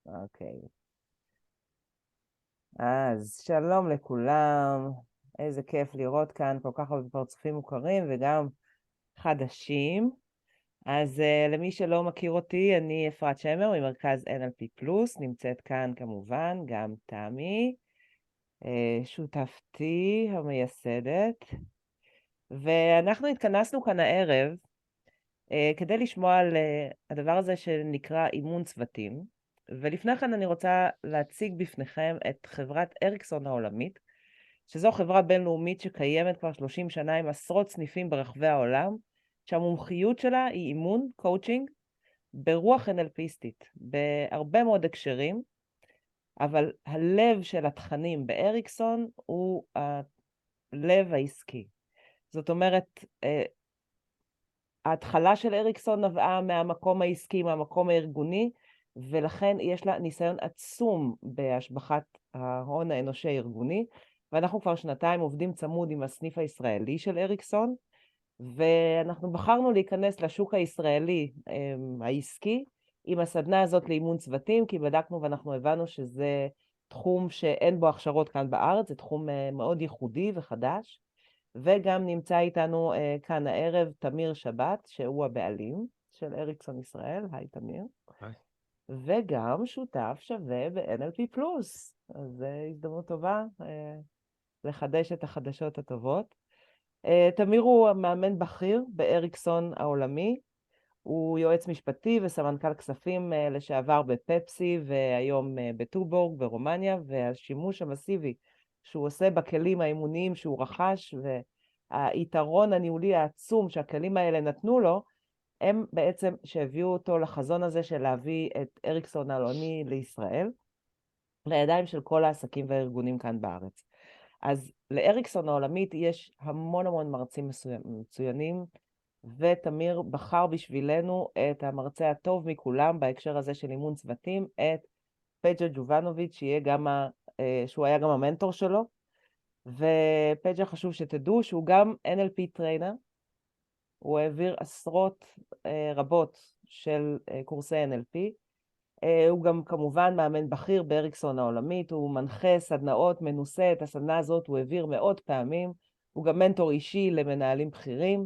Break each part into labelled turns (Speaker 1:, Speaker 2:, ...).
Speaker 1: אוקיי. אז שלום לכולם, איזה כיף לראות כאן כל כך הרבה פרצופים מוכרים וגם חדשים. אז למי שלא מכיר אותי, אני אפרת שמר ממרכז NLP+, נמצאת כאן כמובן גם תמי, שותפתי המייסדת, ואנחנו התכנסנו כאן הערב כדי לשמוע על הדבר הזה שנקרא אימון צוותים. ולפני כן אני רוצה להציג בפניכם את חברת אריקסון העולמית, שזו חברה בינלאומית שקיימת כבר 30 שנה עם עשרות סניפים ברחבי העולם, שהמומחיות שלה היא אימון, קואוצ'ינג, ברוח NLPיסטית, בהרבה מאוד הקשרים, אבל הלב של התכנים באריקסון הוא הלב העסקי. זאת אומרת, ההתחלה של אריקסון נבעה מהמקום העסקי, מהמקום הארגוני, ולכן יש לה ניסיון עצום בהשבחת ההון האנושי הארגוני, ואנחנו כבר שנתיים עובדים צמוד עם הסניף הישראלי של אריקסון, ואנחנו בחרנו להיכנס לשוק הישראלי העסקי עם הסדנה הזאת לאימון צוותים, כי בדקנו ואנחנו הבנו שזה תחום שאין בו הכשרות כאן בארץ, זה תחום מאוד ייחודי וחדש, וגם נמצא איתנו כאן הערב תמיר שבת, שהוא הבעלים של אריקסון ישראל. היי תמיר.
Speaker 2: היי.
Speaker 1: וגם שותף שווה ב-NLP+. אז זו הזדמנות טובה לחדש את החדשות הטובות. תמיר הוא מאמן בכיר באריקסון העולמי, הוא יועץ משפטי וסמנכ"ל כספים לשעבר בפפסי והיום בטובורג ברומניה, והשימוש המסיבי שהוא עושה בכלים האימוניים שהוא רכש והיתרון הניהולי העצום שהכלים האלה נתנו לו, הם בעצם שהביאו אותו לחזון הזה של להביא את אריקסון העולמי לישראל, לידיים של כל העסקים והארגונים כאן בארץ. אז לאריקסון העולמית יש המון מרצים מצוינים, ותמיר בחר בשבילנו את המרצה הטוב מכולם בהקשר הזה של אימון צוותים, את פדג'ה ג'ובאבוביץ, שהוא היה גם המנטור שלו, ופדג'ה חשוב שתדעו שהוא גם NLP טריינר, הוא העביר עשרות רבות של קורסי NLP, הוא גם כמובן מאמן בכיר באריקסון העולמית, הוא מנחה סדנאות, מנוסה, את הסדנה הזאת הוא העביר מאות פעמים, הוא גם מנטור אישי למנהלים בכירים,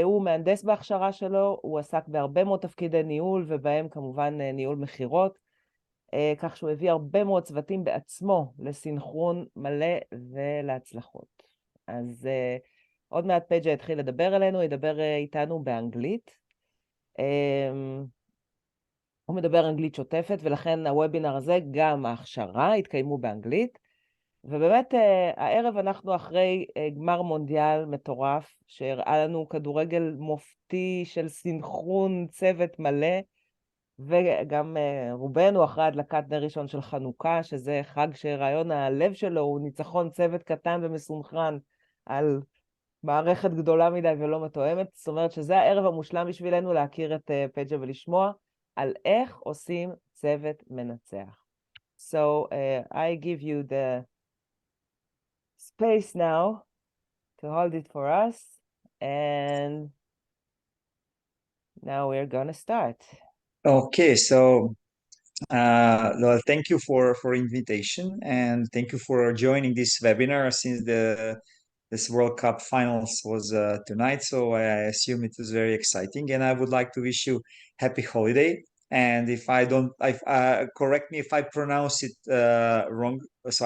Speaker 1: הוא מהנדס בהכשרה שלו, הוא עסק בהרבה מאוד תפקידי ניהול, ובהם כמובן ניהול מחירות, כך שהוא הביא הרבה מאוד צוותים בעצמו לסינכרון מלא ולהצלחות. אז עוד מעט פדג'ה יתחיל לדבר אלינו, ידבר איתנו באנגלית. הוא מדבר אנגלית שוטפת, ולכן הוובינר הזה, גם ההכשרה, התקיימו באנגלית. ובאמת, הערב אנחנו אחרי גמר מונדיאל מטורף, שהראה לנו כדורגל מופתי של סינכרון צוות מלא, וגם רובנו אחרי הדלקת נר ראשון של חנוכה, שזה חג שרעיון הלב שלו הוא ניצחון צוות קטן ומסונכרן על מערכת גדולה מדי ולא מתואמת. זאת אומרת שזה הערב המושלם בשבילנו להכיר את פדג'ה ולשמוע על איך עושים צוות מנצח. So I give you the space now to hold it for us, and now we're gonna start.
Speaker 2: Okay, so well, thank you for invitation, and thank you for joining this webinar since this World Cup finals was tonight. So I assume it was very exciting, and I would like to wish you happy holiday. And if I don't, correct me if I pronounce it wrong. So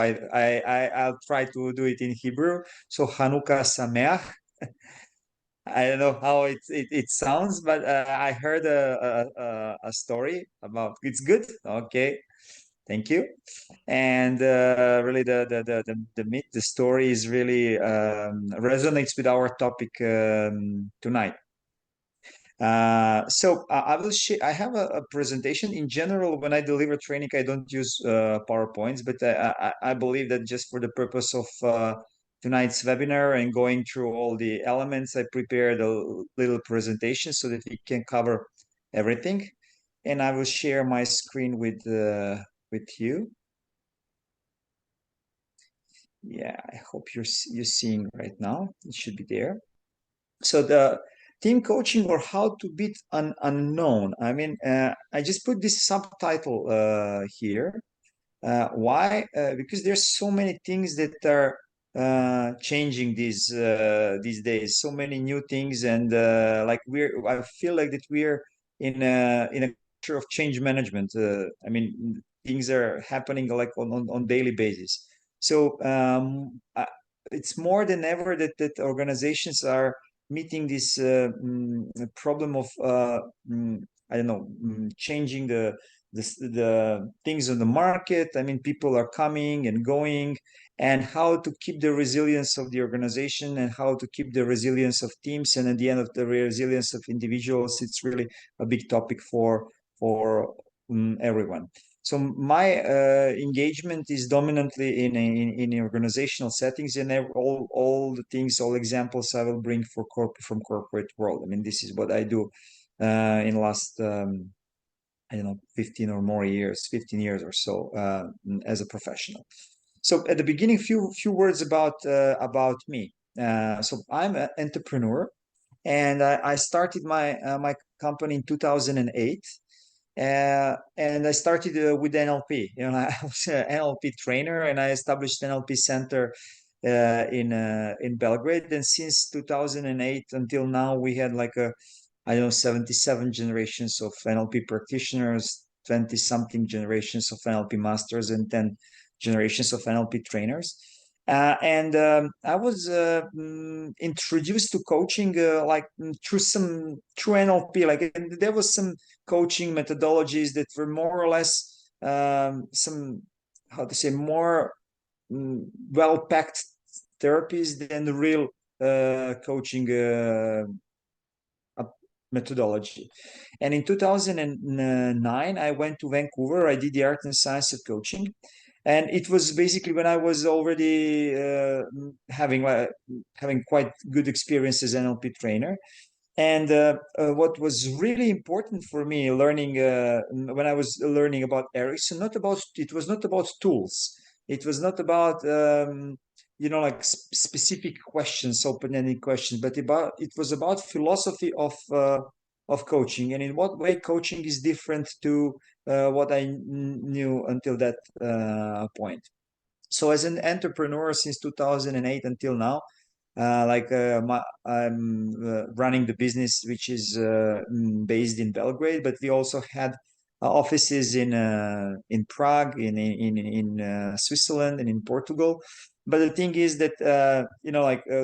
Speaker 2: I'll try to do it in Hebrew. So Hanukkah Sameach. I don't know how it sounds, but I heard a story about it's good. Okay, thank you. And really, the story is really resonates with our topic tonight. So I will share. I have a presentation. In general, when I deliver training, I don't use PowerPoints, but I believe that just for the purpose of tonight's webinar and going through all the elements, I prepared a little presentation so that we can cover everything. And I will share my screen with you. Yeah, I hope you're seeing right now. It should be there. So team coaching or how to beat an unknown. I mean, I just put this subtitle here. Why? Because there's so many things that are changing these days. So many new things, and like I feel like that we're in a culture of change management. I mean, things are happening like on daily basis. So it's more than ever that organizations are meeting this problem of I don't know, changing the things on the market. I mean, people are coming and going, and how to keep the resilience of the organization and how to keep the resilience of teams, and at the end of the resilience of individuals. It's really a big topic for everyone. So my engagement is dominantly in organizational settings, and all the things, all examples I will bring from corporate world. I mean, this is what I do in the last I don't know, 15 or more years, 15 years or so as a professional. So at the beginning, few words about me. So I'm an entrepreneur, and I started my company in 2008. And I started with NLP. You know, I was an NLP trainer, and I established NLP center in Belgrade. And since 2008 until now, we had like I don't know, 77 generations of NLP practitioners, 20 something generations of NLP masters, and 10 generations of NLP trainers. I was introduced to coaching through NLP. Like there was some coaching methodologies that were more or less some, how to say, more well-packed therapies than the real coaching methodology. And in 2009, I went to Vancouver. I did the art and science of coaching. And it was basically when I was already having quite good experience as an NLP trainer. And what was really important for me learning when I was learning about Erickson, it was not about tools. It was not about like specific questions, open-ended questions, but it was about philosophy of coaching, and in what way coaching is different to what I knew until that point. So as an entrepreneur since 2008 until now, I'm running the business, which is based in Belgrade, but we also had offices in Prague, in Switzerland, and in Portugal. But the thing is that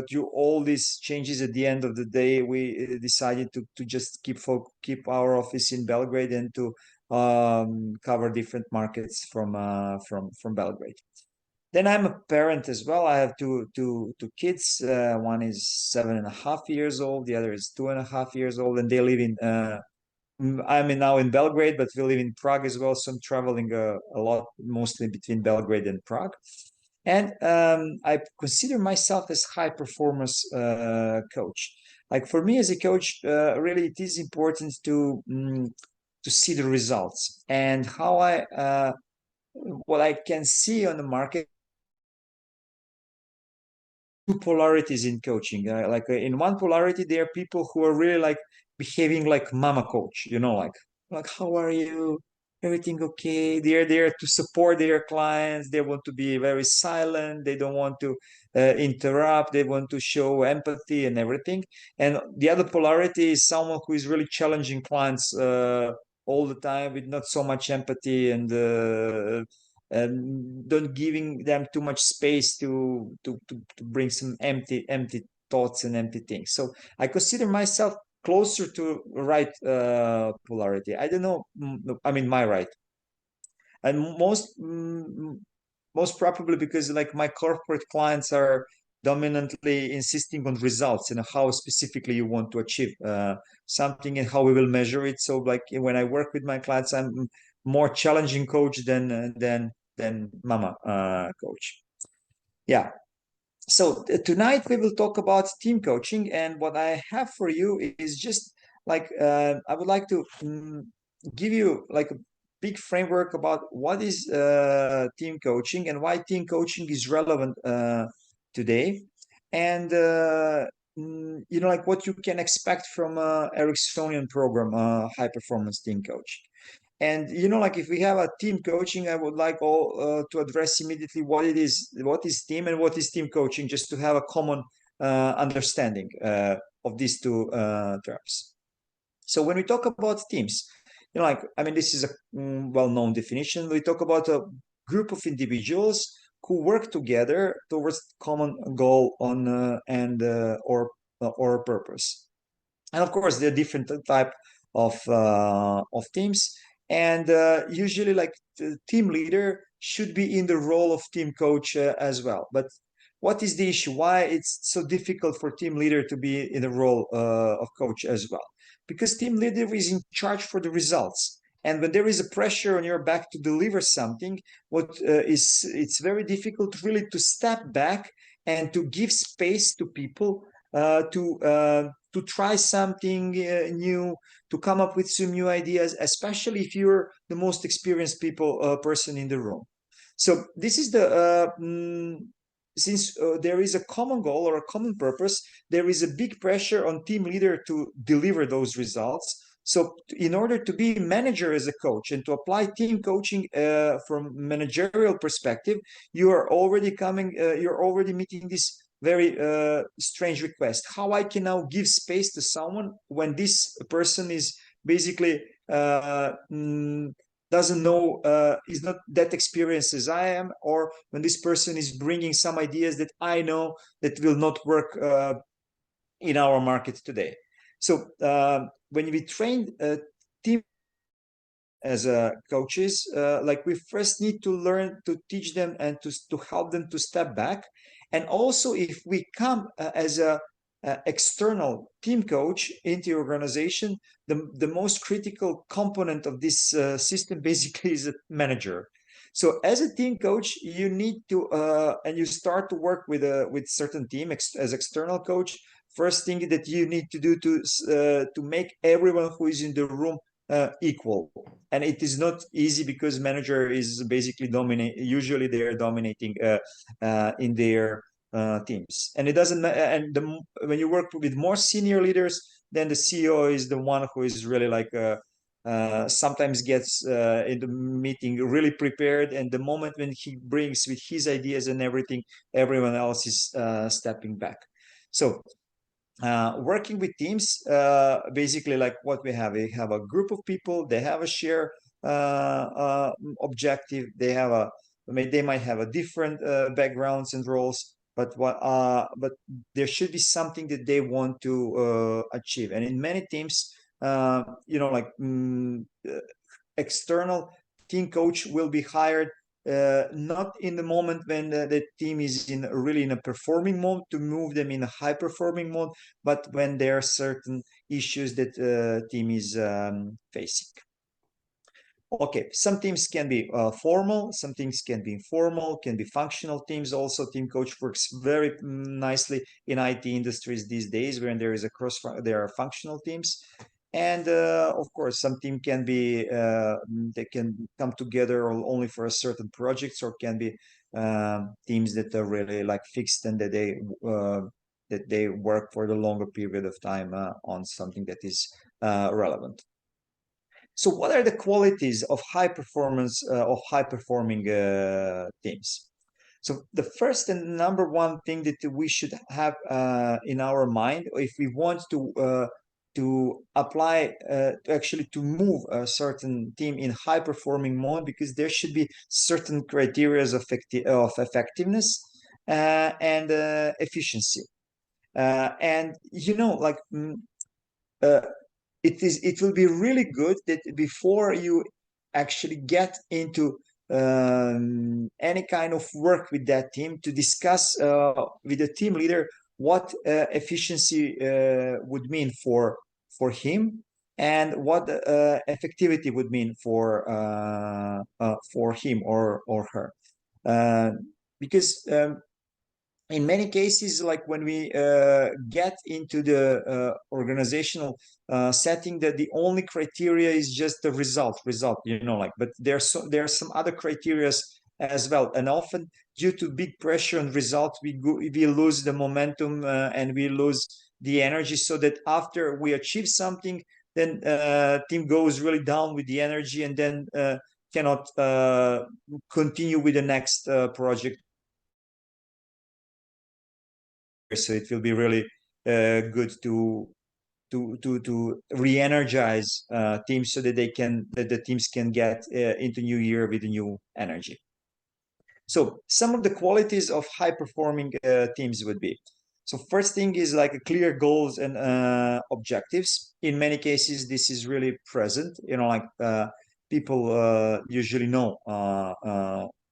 Speaker 2: through all these changes, at the end of the day, we decided to just keep our office in Belgrade and to cover different markets from Belgrade. Then I'm a parent as well. I have two kids. One is 7.5 years old. The other is 2.5 years old, and they live in. I'm now in Belgrade, but we live in Prague as well. So I'm traveling a lot, mostly between Belgrade and Prague. And I consider myself as high performance coach. Like for me as a coach, really it is important to see the results and how what I can see on the market. Two polarities in coaching. In one polarity, there are people who are really like behaving like mama coach, like how are you? Everything okay? They're there to support their clients. They want to be very silent. They don't want to interrupt. They want to show empathy and everything. And the other polarity is someone who is really challenging clients all the time with not so much empathy and don't giving them too much space to bring some empty thoughts and empty things. So I consider myself closer to right polarity. I don't know. I mean, my right, and most probably because like my corporate clients are dominantly insisting on results and how specifically you want to achieve something and how we will measure it. So like when I work with my clients, I'm more challenging coach than mama coach. Yeah. So tonight we will talk about team coaching, and what I have for you is just like I would like to give you like a big framework about what is team coaching and why team coaching is relevant today. And like what you can expect from a Ericksonian program, high performance team coach. And like if we have a team coaching, I would like all to address immediately what is team and what is team coaching, just to have a common understanding of these two terms. So when we talk about teams, like, I mean, this is a well-known definition. We talk about a group of individuals who work together towards common goal or purpose. And of course, there are different type of teams. And usually, like, the team leader should be in the role of team coach as well. But what is the issue? Why it's so difficult for team leader to be in the role of coach as well? Because team leader is in charge for the results. And when there is a pressure on your back to deliver something, it's very difficult really to step back and to give space to people to try something new, to come up with some new ideas, especially if you're the most experienced person in the room. So this is since there is a common goal or a common purpose, there is a big pressure on team leader to deliver those results. So in order to be manager as a coach and to apply team coaching from managerial perspective, you're already meeting this very strange request. How I can now give space to someone when this person is basically doesn't know, is not that experienced as I am, or when this person is bringing some ideas that I know that will not work in our market today. So when we train team as coaches, like, we first need to learn to teach them and to help them to step back. And also, if we come as a external team coach into your organization, the most critical component of this system basically is a manager. So as a team coach, you need to and you start to work with certain team as external coach. First thing that you need to do to make everyone who is in the room equal. And it is not easy, because manager is basically usually they are dominating in their teams. And it doesn't, when you work with more senior leaders, then the CEO is the one who is really like sometimes gets in the meeting really prepared, and the moment when he brings with his ideas and everything, everyone else is stepping back. So working with teams, basically, like, what we have a group of people, they have a shared objective, they might have a different backgrounds and roles, but there should be something that they want to achieve. And in many teams, like, external team coach will be hired not in the moment when the team is really in a performing mode, to move them in a high performing mode, but when there are certain issues that team is facing. Okay, some teams can be formal, some teams can be informal, can be functional teams. Also, team coach works very nicely in IT industries these days, when there is there are functional teams. And of course, some team can be they can come together only for a certain projects, or can be teams that are really like fixed, and that they work for the longer period of time on something that is relevant. So what are the qualities of high performance of high performing teams? So the first and number one thing that we should have in our mind, if we want to apply to move a certain team in high performing mode, because there should be certain criteria of effectiveness and efficiency. And like it will be really good that before you actually get into any kind of work with that team, to discuss with the team leader what efficiency would mean for him, and what effectivity would mean for him or her, because in many cases, like when we get into the organizational setting, that the only criteria is just the result, like, but there are some other criteria as well. And often, due to big pressure and result, we lose the momentum and we lose the energy, so that after we achieve something, then team goes really down with the energy and then cannot continue with the next project. So it will be really good to re-energize teams so that the teams can get into new year with a new energy. So some of the qualities of high-performing teams would be, so first thing is like a clear goals and objectives. In many cases, this is really present. Like people usually know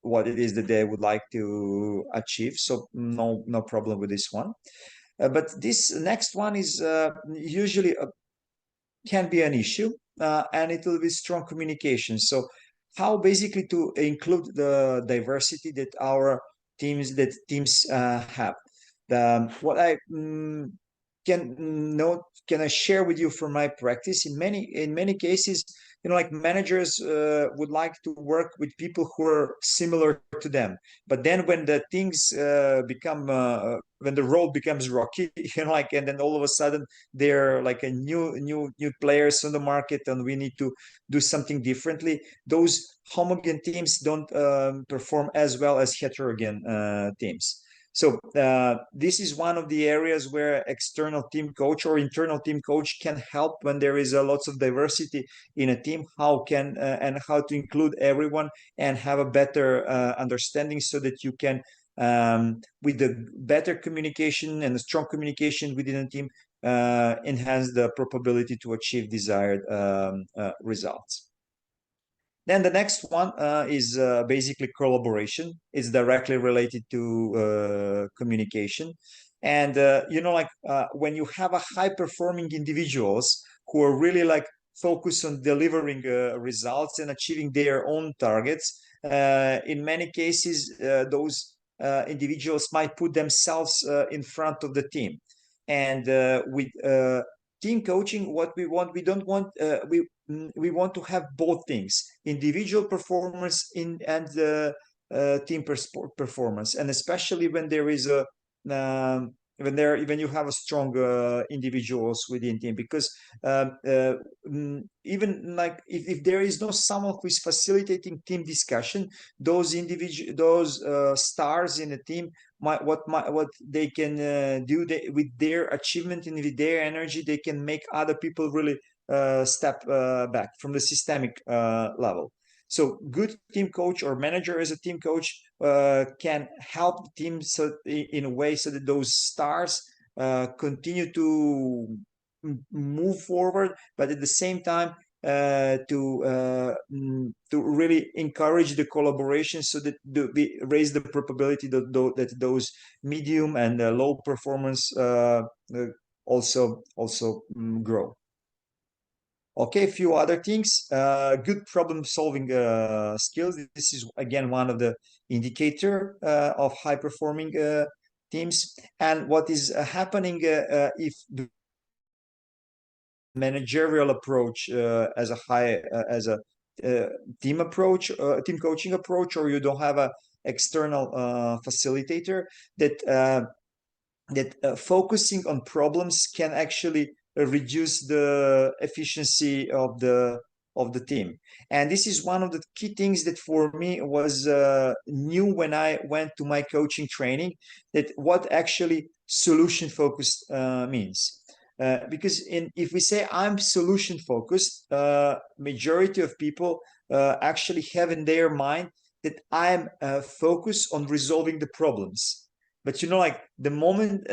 Speaker 2: what it is that they would like to achieve. So no problem with this one. But this next one is usually can be an issue, and it will be strong communication. So how basically to include the diversity that our teams have. What I can I share with you from my practice? In many cases, like managers would like to work with people who are similar to them. But then when the things become when the road becomes rocky, and then all of a sudden they're like a new players on the market, and we need to do something differently. Those homogeneous teams don't perform as well as heterogeneous teams. So this is one of the areas where external team coach or internal team coach can help when there is lots of diversity in a team. How to include everyone and have a better understanding, so that you can, with the better communication and the strong communication within a team, enhance the probability to achieve desired results. Then the next one is basically collaboration. It's directly related to communication. And, when you have a high-performing individuals who are really like focused on delivering results and achieving their own targets, in many cases, those individuals might put themselves in front of the team. And with team coaching, what we we want to have both things: individual performance and team performance, and especially when there is a when you have a strong individuals within team, because even like if there is no someone who is facilitating team discussion, those stars in the team what they can do with their achievement and with their energy, they can make other people really step back from the systemic level. So good team coach or manager as a team coach can help the team in a way so that those stars continue to move forward, but at the same time to really encourage the collaboration, so that we raise the probability that those medium and low performance also grow. Okay, a few other things. Good problem-solving skills. This is again one of the indicator of high-performing teams. And what is happening if the managerial approach as a team approach, team coaching approach, or you don't have a external facilitator, that focusing on problems can actually reduce the efficiency of the team. And this is one of the key things that for me was new when I went to my coaching training, that what actually solution focused means. Because if we say I'm solution focused, majority of people actually have in their mind that I'm focused on resolving the problems. But like the moment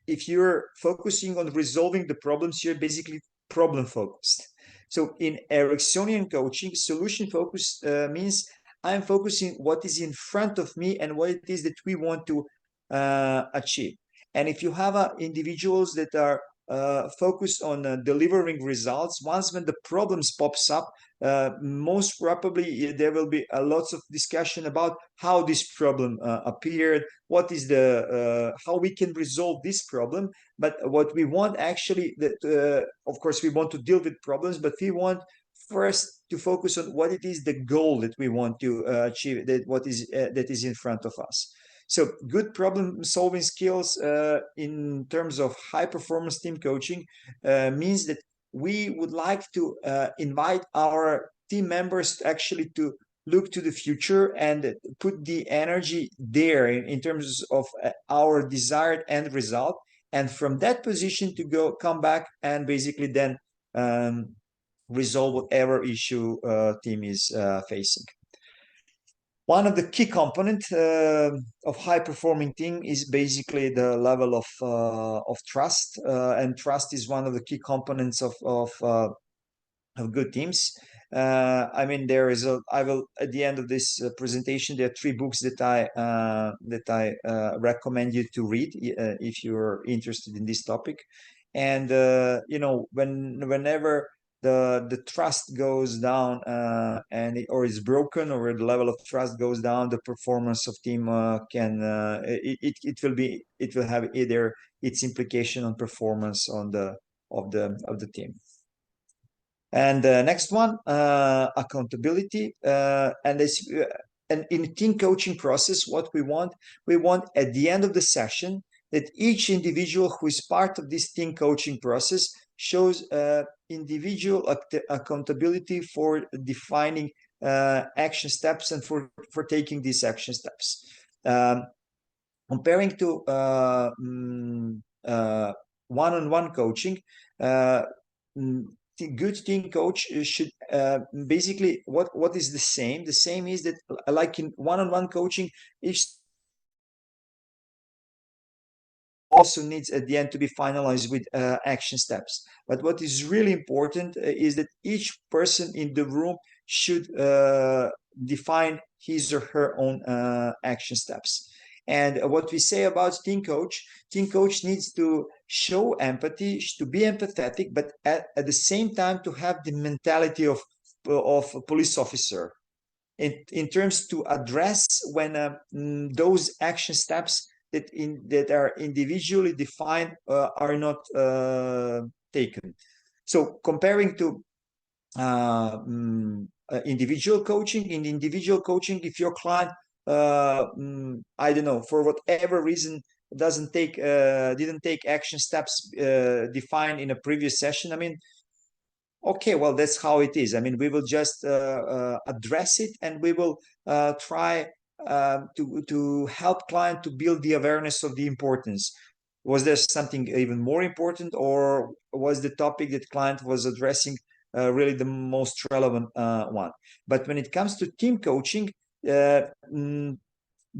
Speaker 2: if you're focusing on resolving the problems, you're basically problem focused. So in Ericksonian coaching, solution focused means I'm focusing what is in front of me and what it is that we want to achieve. And if you have individuals that are focused on delivering results, once when the problems pops up, most probably there will be lots of discussion about how this problem appeared, what is the how we can resolve this problem. But what we want actually, that of course we want to deal with problems, but we want first to focus on what it is the goal that we want to achieve, that is in front of us. So good problem solving skills in terms of high performance team coaching means that we would like to invite our team members actually to look to the future and put the energy there in terms of our desired end result, and from that position to come back and basically then resolve whatever issue team is facing. One of the key components of high-performing team is basically the level of trust, and trust is one of the key components of good teams. I mean, I will at the end of this presentation, there are 3 books that I recommend you to read if you're interested in this topic. And you know, whenever the trust goes down or is broken, or the level of trust goes down, the performance of team it will have either its implication on performance of the team. And next one, accountability. And in team coaching process, what we want at the end of the session that each individual who is part of this team coaching process shows individual accountability for defining action steps and for taking these action steps. Comparing to one-on-one coaching, good team coach should basically what is the same is that, like in one-on-one coaching, each also needs at the end to be finalized with action steps. But what is really important is that each person in the room should define his or her own action steps. And what we say about team coach needs to show empathy, to be empathetic, but at the same time to have the mentality of a police officer in terms to address when those action steps that are individually defined are not taken. So comparing to individual coaching, in individual coaching, if your client I don't know, for whatever reason didn't take action steps defined in a previous session, I mean, okay, well, that's how it is. I mean, we will just address it, and we will try to help client to build the awareness of the importance. Was there something even more important, or was the topic that client was addressing really the most relevant one? But when it comes to team coaching,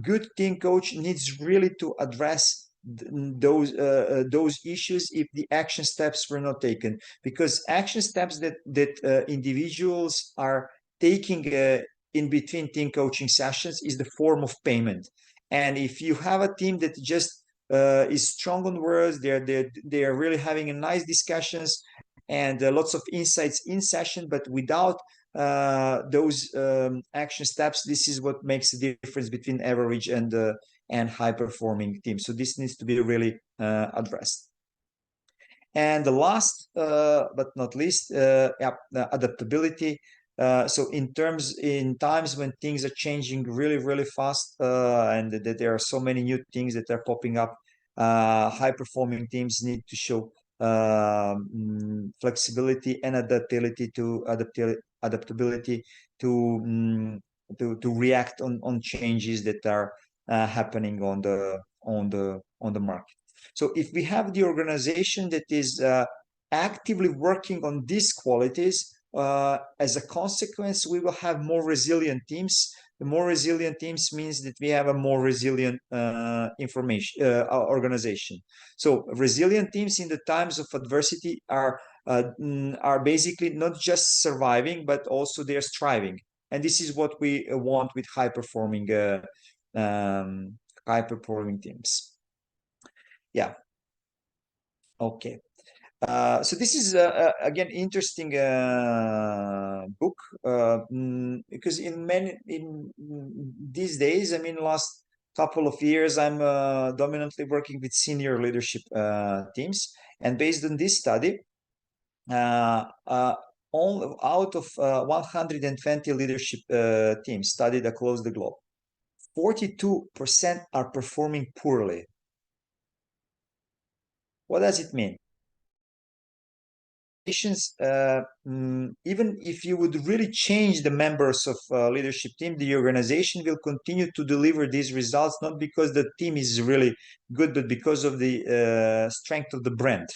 Speaker 2: good team coach needs really to address those issues if the action steps were not taken, because action steps that individuals are taking in between team coaching sessions is the form of payment. And if you have a team that just is strong on words, they are really having a nice discussions and lots of insights in session, but without those action steps, this is what makes the difference between average and high performing teams. So this needs to be really addressed. And the last but not least, adaptability. So in times when things are changing really fast, and that there are so many new things that are popping up, high performing teams need to show flexibility and adaptability to react on changes that are happening on the market. So if we have the organization that is actively working on these qualities, as a consequence, we will have more resilient teams. The more resilient teams means that we have a more resilient organization. So resilient teams in the times of adversity are basically not just surviving, but also they're striving. And this is what we want with high-performing teams. Yeah. Okay. So this is again interesting book because in these days, I mean, last couple of years, I'm dominantly working with senior leadership teams, and based on this study, all out of 120 leadership teams studied across the globe, 42% are performing poorly. What does it mean? Even if you would really change the members of leadership team, the organization will continue to deliver these results, not because the team is really good, but because of the strength of the brand.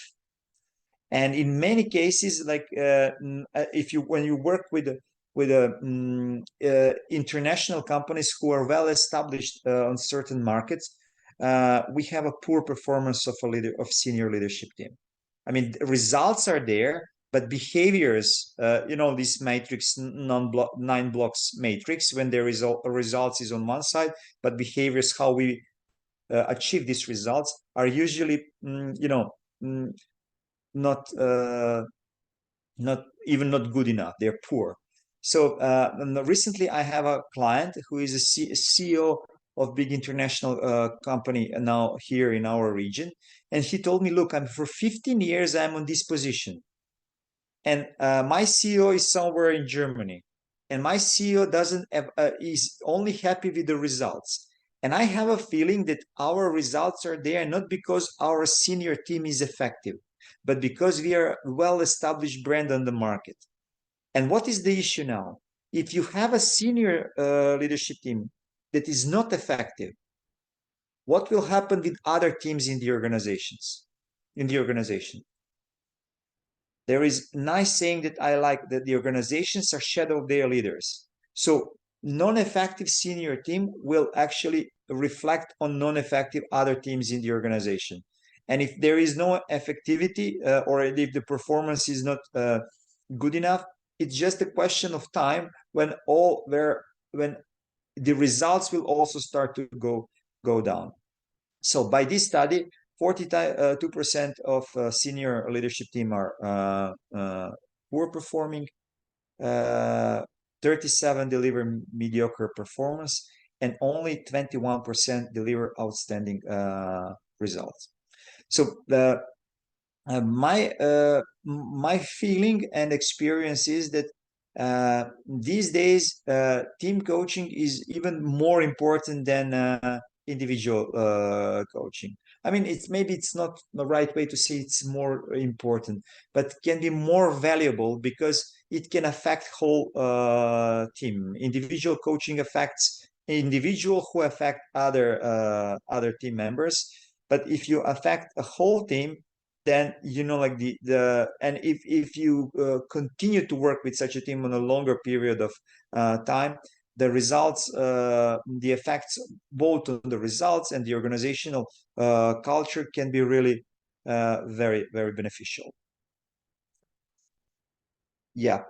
Speaker 2: And in many cases, like when you work with international companies who are well established on certain markets, we have a poor performance of senior leadership team. I mean, results are there, but behaviors, this matrix, 9 blocks matrix, when there is results is on one side, but behaviors, how we achieve these results, are usually, not good enough. They're poor. So recently, I have a client who is a CEO of big international company now here in our region. And he told me, look, for 15 years, I'm on this position. And my CEO is somewhere in Germany. And my CEO is only happy with the results. And I have a feeling that our results are there not because our senior team is effective, but because we are a well-established brand on the market. And what is the issue now? If you have a senior leadership team that is not effective, what will happen with other teams in the organization? There is a nice saying that I like, that the organizations are shadow of their leaders. So non-effective senior team will actually reflect on non-effective other teams in the organization. And if there is no effectivity or if the performance is not good enough, it's just a question of time when the results will also start to go down. So by this study, 42% of senior leadership team are poor performing, 37 deliver mediocre performance, and only 21% deliver outstanding results. So my feeling and experience is that these days team coaching is even more important than individual coaching. I mean, maybe it's not the right way to say it's more important, but can be more valuable because it can affect whole team. Individual coaching affects individual who affect other team members. But if you affect a whole team, then like and if you continue to work with such a team on a longer period of time, the results, the effects both on the results and the organizational culture can be really very, very beneficial. Yeah.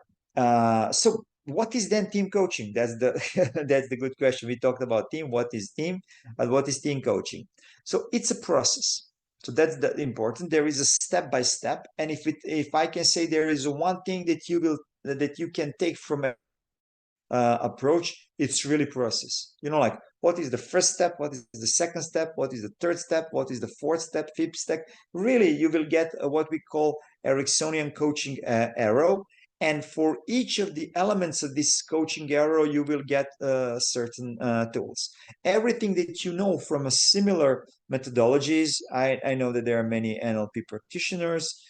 Speaker 2: So what is then team coaching? That's the good question. We talked about team. What is team? But what is team coaching? So it's a process. So that's important. There is a step by step. And if I can say there is one thing that you can take from a approach, it's really process. Like what is the first step? What is the second step? What is the third step? What is the fourth step? Fifth step? Really, you will get what we call Ericksonian coaching arrow. And for each of the elements of this coaching arrow, you will get certain tools. Everything that you know from a similar methodologies, I know that there are many NLP practitioners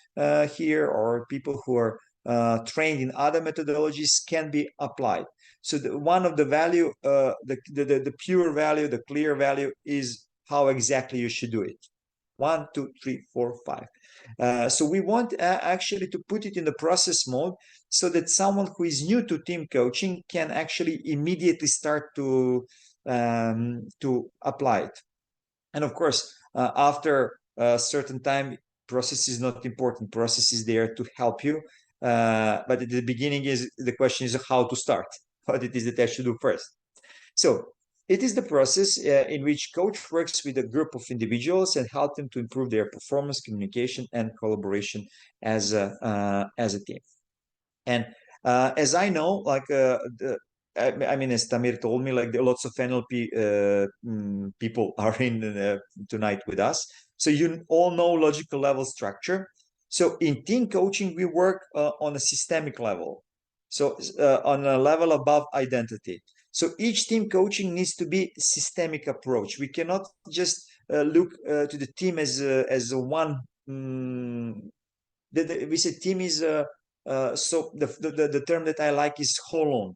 Speaker 2: here, or people who are trained in other methodologies, can be applied. So one of the value, the pure value, the clear value is how exactly you should do it. 1, 2, 3, 4, 5. So we want actually to put it in the process mode so that someone who is new to team coaching can actually immediately start to apply it. And of course, after a certain time, process is not important. Process is there to help you. But at the beginning, the question is how to start, what it is that I should do first. So it is the process in which coach works with a group of individuals and help them to improve their performance, communication, and collaboration as a team. And as I know, like I mean, as Tamir told me, like lots of NLP people are in tonight with us. So you all know logical level structure. So in team coaching, we work on a systemic level. So on a level above identity. So each team coaching needs to be a systemic approach. We cannot just look to the team as a one. We say team is so the term that I like is whole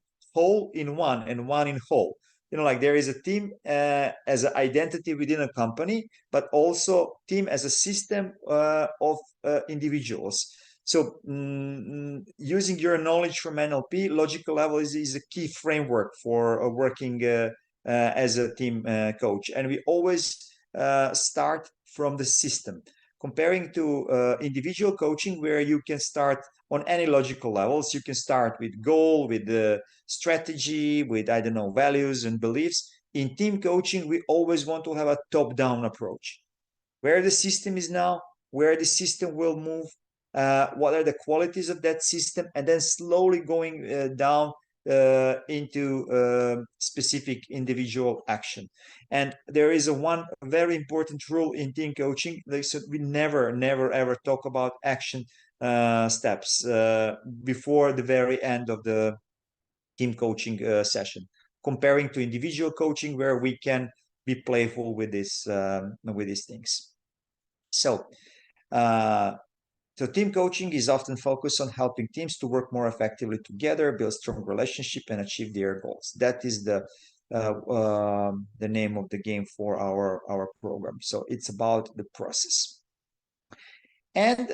Speaker 2: in one and one in whole. You know, like there is a team as an identity within a company, but also team as a system of individuals. So using your knowledge from NLP, logical level is a key framework for working as a team coach. And we always start from the system. Comparing to individual coaching, where you can start on any logical levels. You can start with goal, with the strategy, with, I don't know, values and beliefs. In team coaching, we always want to have a top-down approach. Where the system is now, where the system will move, what are the qualities of that system, and then slowly going down into specific individual action. And there is one very important rule in team coaching. They said we never, ever talk about action steps before the very end of the team coaching session, comparing to individual coaching where we can be playful with this with these things. So team coaching is often focused on helping teams to work more effectively together, build strong relationship, and achieve their goals. That is the name of the game for our program. So it's about the process. And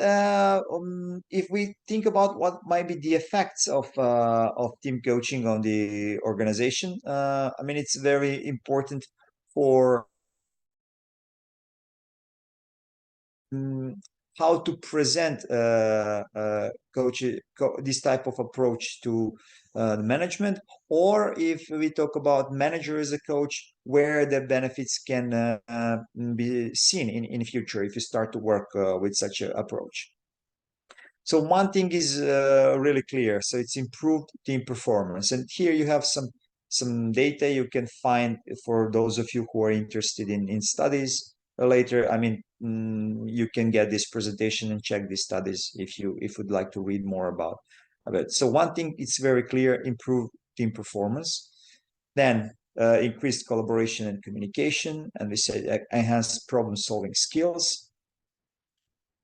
Speaker 2: if we think about what might be the effects of team coaching on the organization, I mean, it's very important for how to present this type of approach to the management, or if we talk about manager as a coach, where the benefits can be seen in future if you start to work with such an approach. So one thing is really clear. So it's improved team performance. And here you have some data you can find for those of you who are interested in studies later. I mean, you can get this presentation and check these studies if you'd like to read more about it. So one thing, it's very clear: improved team performance. Then increased collaboration and communication, and we say enhanced problem-solving skills.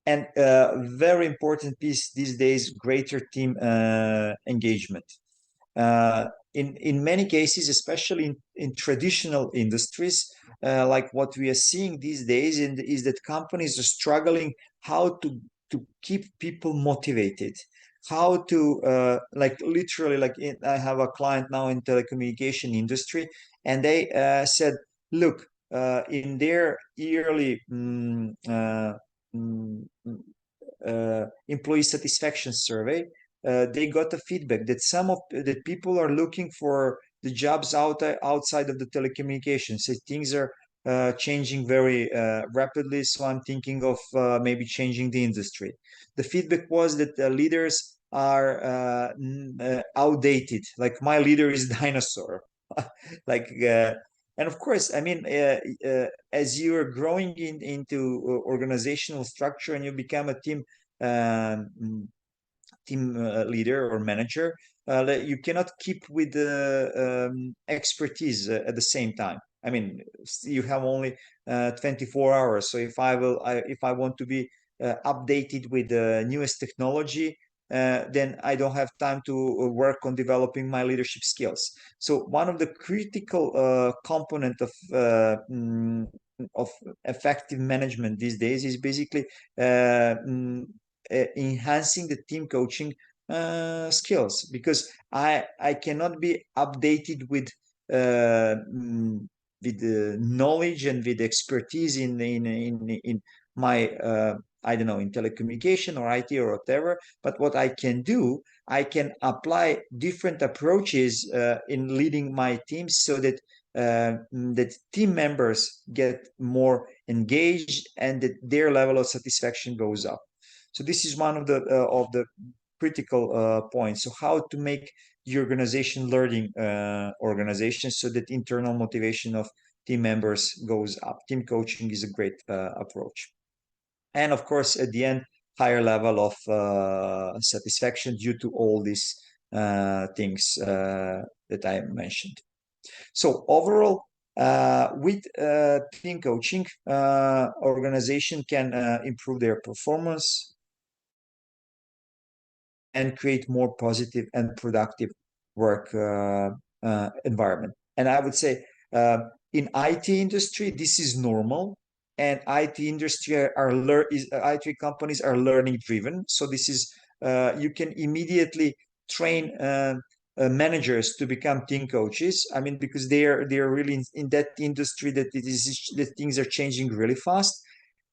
Speaker 2: And very important piece these days: greater team engagement. In many cases, especially in traditional industries, like what we are seeing these days, is that companies are struggling how to keep people motivated, how to like literally, like I have a client now in telecommunication industry, and they said, look, in their yearly employee satisfaction survey, they got a feedback that some of the people are looking for the jobs outside of the telecommunications. So things are changing very rapidly. So I'm thinking of maybe changing the industry. The feedback was that the leaders are outdated. Like my leader is dinosaur. Like and of course, I mean, as you are growing into organizational structure and you become a team leader or manager, you cannot keep with the expertise at the same time. I mean, you have only 24 hours. So if I want to be updated with the newest technology, then I don't have time to work on developing my leadership skills. So one of the critical component of effective management these days is basically enhancing the team coaching skills, because I cannot be updated with the knowledge and with expertise in my I don't know, in telecommunication or IT or whatever. But what I can do, I can apply different approaches in leading my teams, so that that team members get more engaged and that their level of satisfaction goes up. So this is one of the critical points. So how to make the organization learning organization, so that internal motivation of team members goes up. Team coaching is a great approach. And of course, at the end, higher level of satisfaction due to all these things that I mentioned. So overall, with team coaching, organization can improve their performance and create more positive and productive work environment. And I would say in IT industry, this is normal. And IT industry IT companies are learning driven. So this is you can immediately train managers to become team coaches. I mean, because they are really in that industry that that things are changing really fast.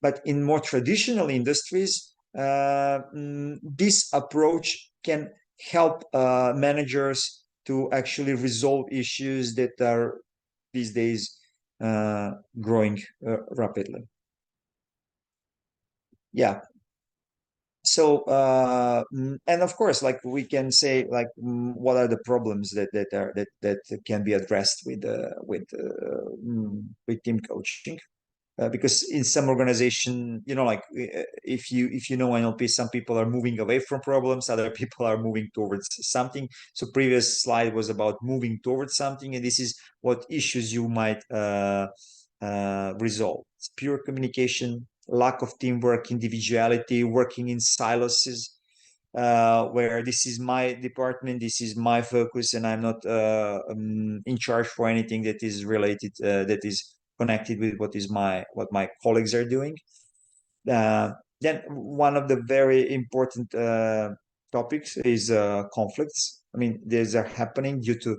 Speaker 2: But in more traditional industries, this approach can help managers to actually resolve issues that are these days growing rapidly. Yeah. So and of course, like we can say, like what are the problems that can be addressed with team coaching? Because in some organization, you know, like if you know NLP, some people are moving away from problems, other people are moving towards something. So previous slide was about moving towards something, and this is what issues you might resolve. It's pure communication, lack of teamwork, individuality, working in silos, where this is my department, this is my focus, and I'm not in charge for anything that is related, that is connected with what my colleagues are doing. Then one of the very important topics is conflicts. I mean, these are happening due to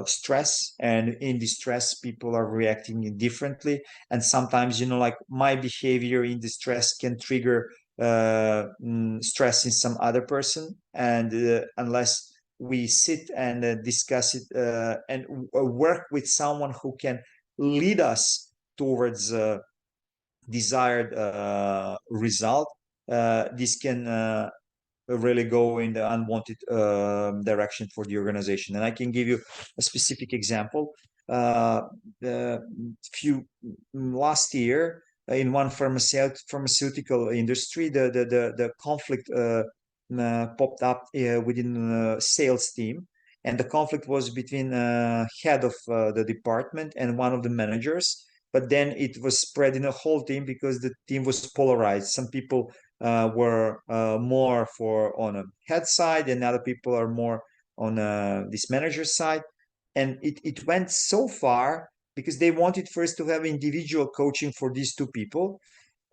Speaker 2: stress, and in the stress, people are reacting differently. And sometimes, you know, like my behavior in the stress can trigger stress in some other person, and unless we sit and discuss it and work with someone who can lead us towards desired result, this can really go in the unwanted direction for the organization. And I can give you a specific example. Last year in one pharmaceutical industry, the conflict popped up within the sales team. And the conflict was between head of the department and one of the managers. But then it was spread in a whole team because the team was polarized. Some people were more on a head side, and other people are more on this manager's side. And it went so far because they wanted first to have individual coaching for these two people.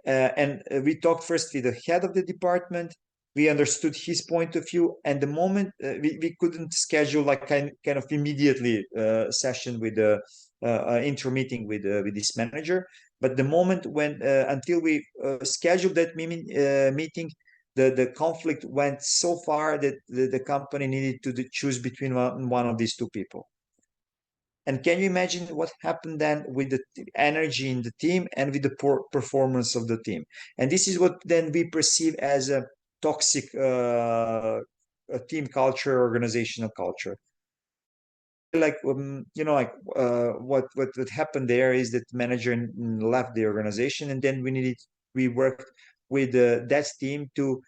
Speaker 2: And we talked first with the head of the department. We understood his point of view, and the moment we couldn't schedule like kind of immediately session with the inter-meeting with this manager. But the moment when until we scheduled that meeting, the conflict went so far that the company needed to choose between one of these two people. And can you imagine what happened then with the energy in the team and with the poor performance of the team? And this is what then we perceive as a toxic team culture, organizational culture. Like you know, like what happened there is that the manager left the organization, and then we worked with that team to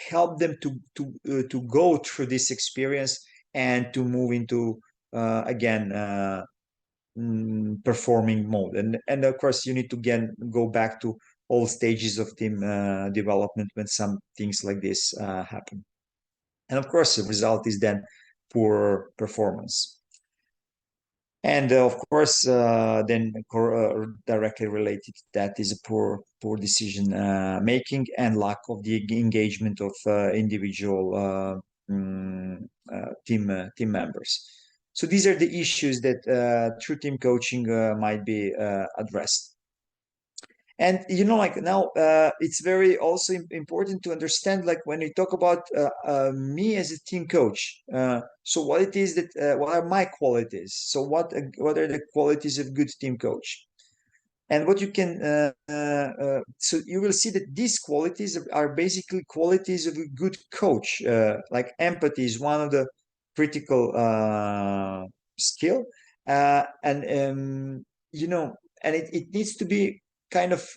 Speaker 2: help them to go through this experience and to move into again performing mode. And of course you need to again go back to all stages of team development when some things like this happen. And of course the result is then poor performance. And of course then directly related to that is a poor decision making and lack of the engagement of individual team members. So these are the issues that through team coaching might be addressed. And you know, like now it's very also important to understand, like when we talk about me as a team coach, so what it is that what are my qualities? So what are the qualities of good team coach? And what you can so you will see that these qualities are basically qualities of a good coach. Like empathy is one of the critical skill, and you know, and it needs to be kind of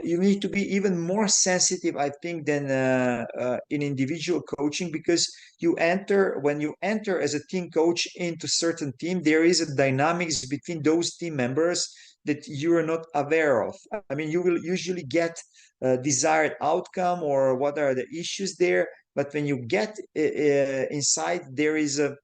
Speaker 2: you need to be even more sensitive, I think, than in individual coaching, because when you enter as a team coach into certain team, there is a dynamics between those team members that you are not aware of. I mean, you will usually get a desired outcome or what are the issues there, but when you get inside, there is a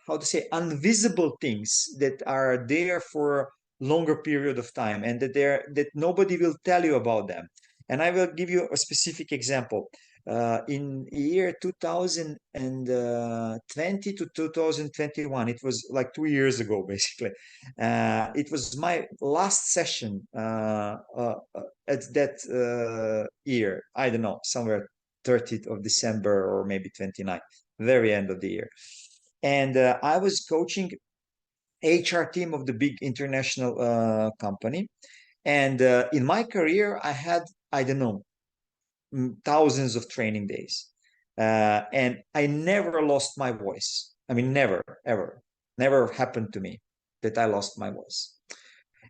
Speaker 2: how to say, invisible things that are there for longer period of time, and that nobody will tell you about them. And I will give you a specific example. In year 2020 to 2021, it was like 2 years ago, basically. It was my last session at that year. I don't know, somewhere 30th of December or maybe 29th, very end of the year. And I was coaching HR team of the big international company. And in my career, I had, I don't know, thousands of training days. And I never lost my voice. I mean, never, ever. Never happened to me that I lost my voice.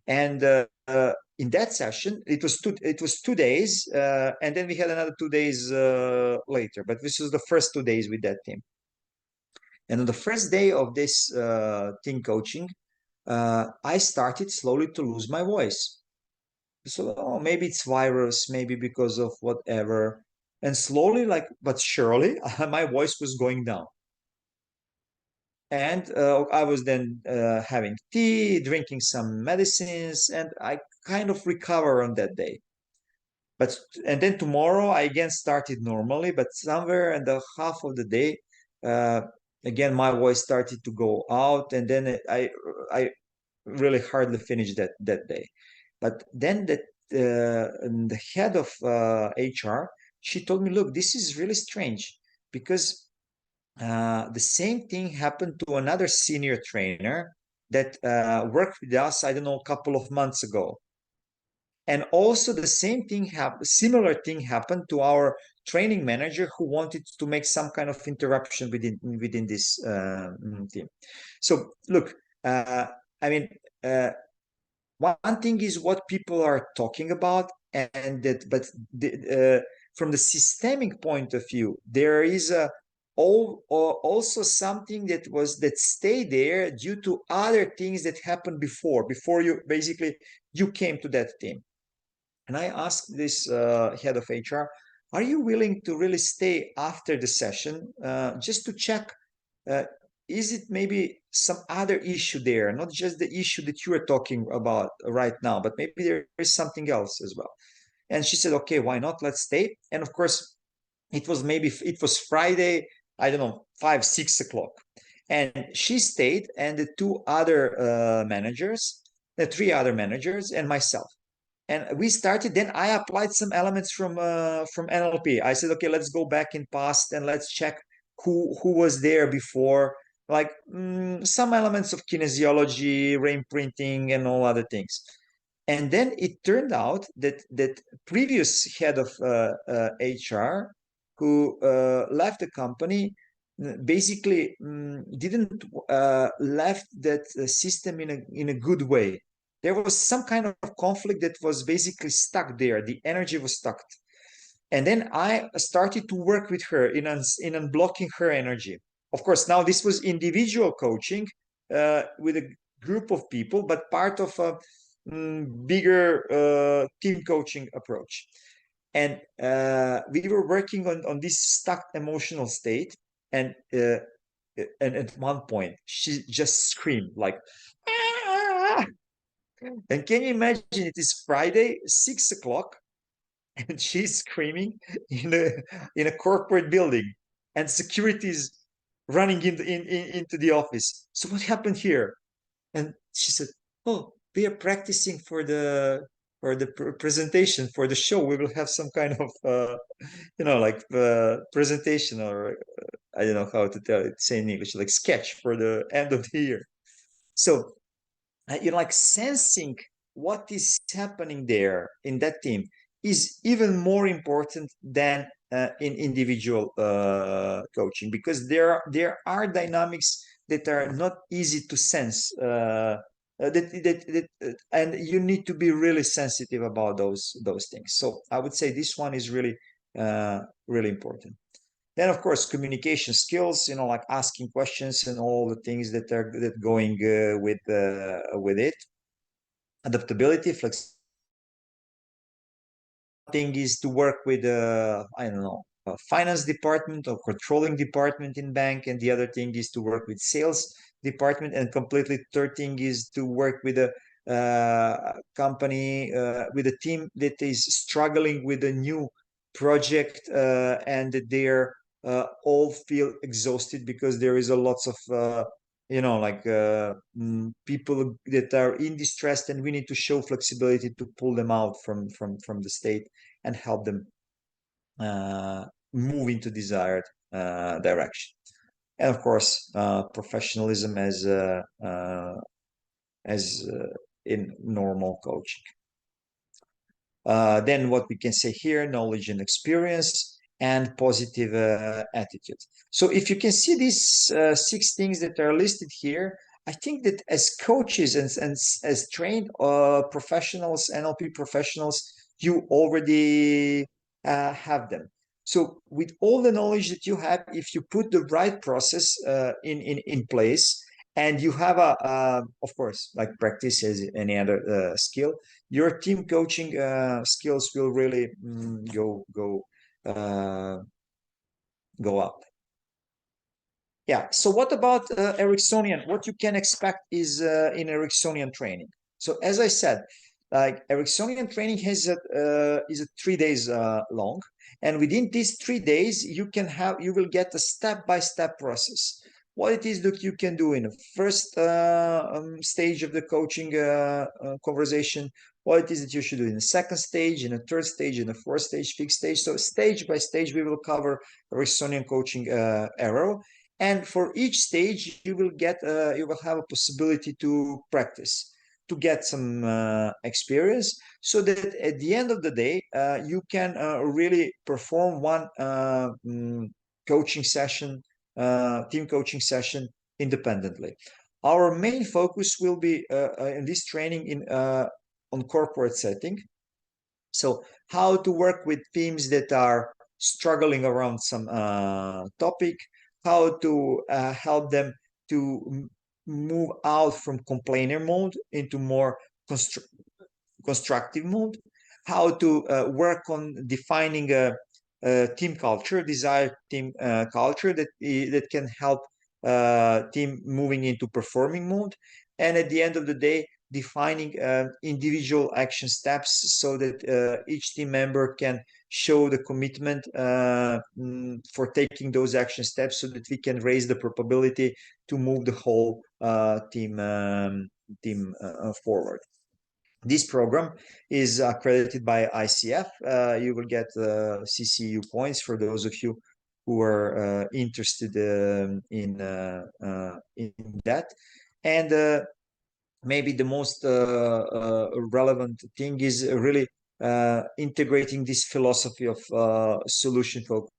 Speaker 2: And in that session, it was 2 days, and then we had another 2 days later. But this was the first 2 days with that team. And on the first day of this team coaching, I started slowly to lose my voice. So, oh, maybe it's virus, maybe because of whatever. And slowly, like, but surely, my voice was going down. And I was then having tea, drinking some medicines, and I kind of recover on that day. And then tomorrow I again started normally, but somewhere in the half of the day, again my voice started to go out, and then I really hardly finished that day. But then the head of HR, she told me, look, this is really strange, because the same thing happened to another senior trainer that worked with us, I don't know, a couple of months ago. And also the similar thing happened to our training manager, who wanted to make some kind of interruption within this team. So look, I mean, one thing is what people are talking about, but from the systemic point of view, there is also something that stayed there due to other things that happened before you came to that team. And I asked this head of HR, are you willing to really stay after the session just to check, is it maybe some other issue there, not just the issue that you are talking about right now, but maybe there is something else as well. And she said, okay, why not? Let's stay. And of course, it was Friday, I don't know, 5, 6 o'clock. And she stayed, and the three other managers and myself. And we started, then I applied some elements from NLP. I said, okay, let's go back in past and let's check who was there before, like some elements of kinesiology, reimprinting, and all other things. And then it turned out that previous head of HR who left the company basically didn't left that system in a good way. There was some kind of conflict that was basically stuck there. The energy was stuck. And then I started to work with her in unblocking her energy. Of course, now this was individual coaching with a group of people, but part of a bigger team coaching approach. And we were working on this stuck emotional state. And at one point, she just screamed like, ah! And can you imagine, it is Friday, 6 o'clock, and she's screaming in a corporate building, and security is running into the office. So what happened here? And she said, oh, we are practicing for the presentation for the show. We will have some kind of presentation, or I don't know how to say in English, like sketch for the end of the year. So like sensing what is happening there in that team is even more important than in individual coaching, because there are dynamics that are not easy to sense and you need to be really sensitive about those things. So I would say this one is really really important. Then of course communication skills, like asking questions and all the things that are going with it. Adaptability, flexibility. Thing is to work with I don't know, finance department or controlling department in bank, and the other thing is to work with sales department, and completely third thing is to work with a company with a team that is struggling with a new project and they're all feel exhausted because there is a lots of people that are in distress, and we need to show flexibility to pull them out from the state and help them move into desired direction. And of course, professionalism as in normal coaching. Then what we can say here, knowledge and experience, and positive attitude. So if you can see these 6 things that are listed here, I think that as coaches and as trained professionals, NLP professionals, you already have them. So with all the knowledge that you have, if you put the right process in place, and you have of course, like practice as any other skill, your team coaching skills will really go up. Yeah. So what about Ericksonian? What you can expect is in Ericksonian training. So as I said, like Ericksonian training is a 3 days long, and within these 3 days, you will get a step-by-step process. What it is that you can do in the first stage of the coaching conversation, what it is that you should do in the second stage, in the third stage, in the fourth stage, fifth stage. So stage by stage, we will cover Ericksonian coaching arrow. And for each stage, you will have a possibility to practice, to get some experience, so that at the end of the day, you can really perform one coaching session, team coaching session independently. Our main focus will be in this training on corporate setting. So how to work with teams that are struggling around some topic, how to help them to move out from complainer mode into more constructive mode, how to work on defining a team culture, desired team culture that can help team moving into performing mode, and at the end of the day, defining individual action steps so that each team member can show the commitment for taking those action steps, so that we can raise the probability to move the whole team forward. This program is accredited by ICF. You will get CCU points for those of you who are interested in that. And maybe the most relevant thing is really integrating this philosophy of solution focus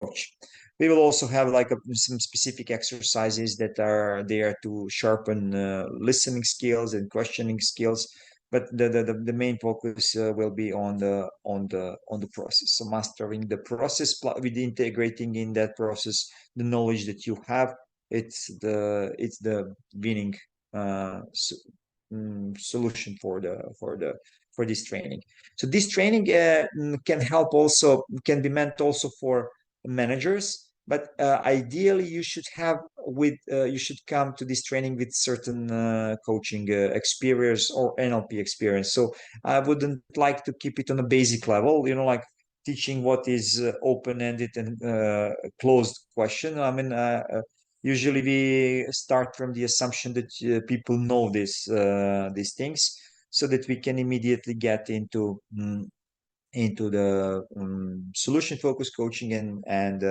Speaker 2: approach. We will also have some specific exercises that are there to sharpen listening skills and questioning skills, but the main focus will be on the process. So mastering the process with integrating in that process the knowledge that you have, it's the winning solution for this training. So this training can be meant also for managers, but ideally you should come to this training with certain coaching experience or NLP experience. So I wouldn't like to keep it on a basic level, like teaching what is open-ended and closed question. I mean, usually we start from the assumption that people know these things, so that we can immediately get into the solution focused coaching and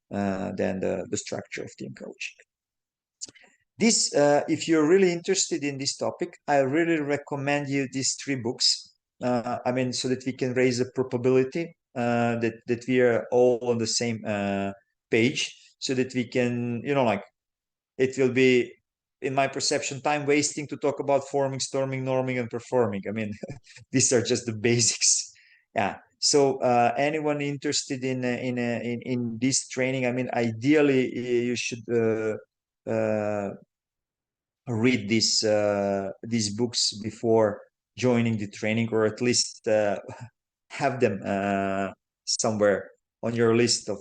Speaker 2: then the structure of team coaching. This, if you're really interested in this topic, I really recommend you these 3 books. I mean, so that we can raise the probability that we are all on the same page, so that we can, it will be in my perception, time wasting to talk about forming, storming, norming, and performing. I mean, these are just the basics. Yeah. So anyone interested in this training, I mean, ideally you should read these books before joining the training, or at least have them somewhere on your list of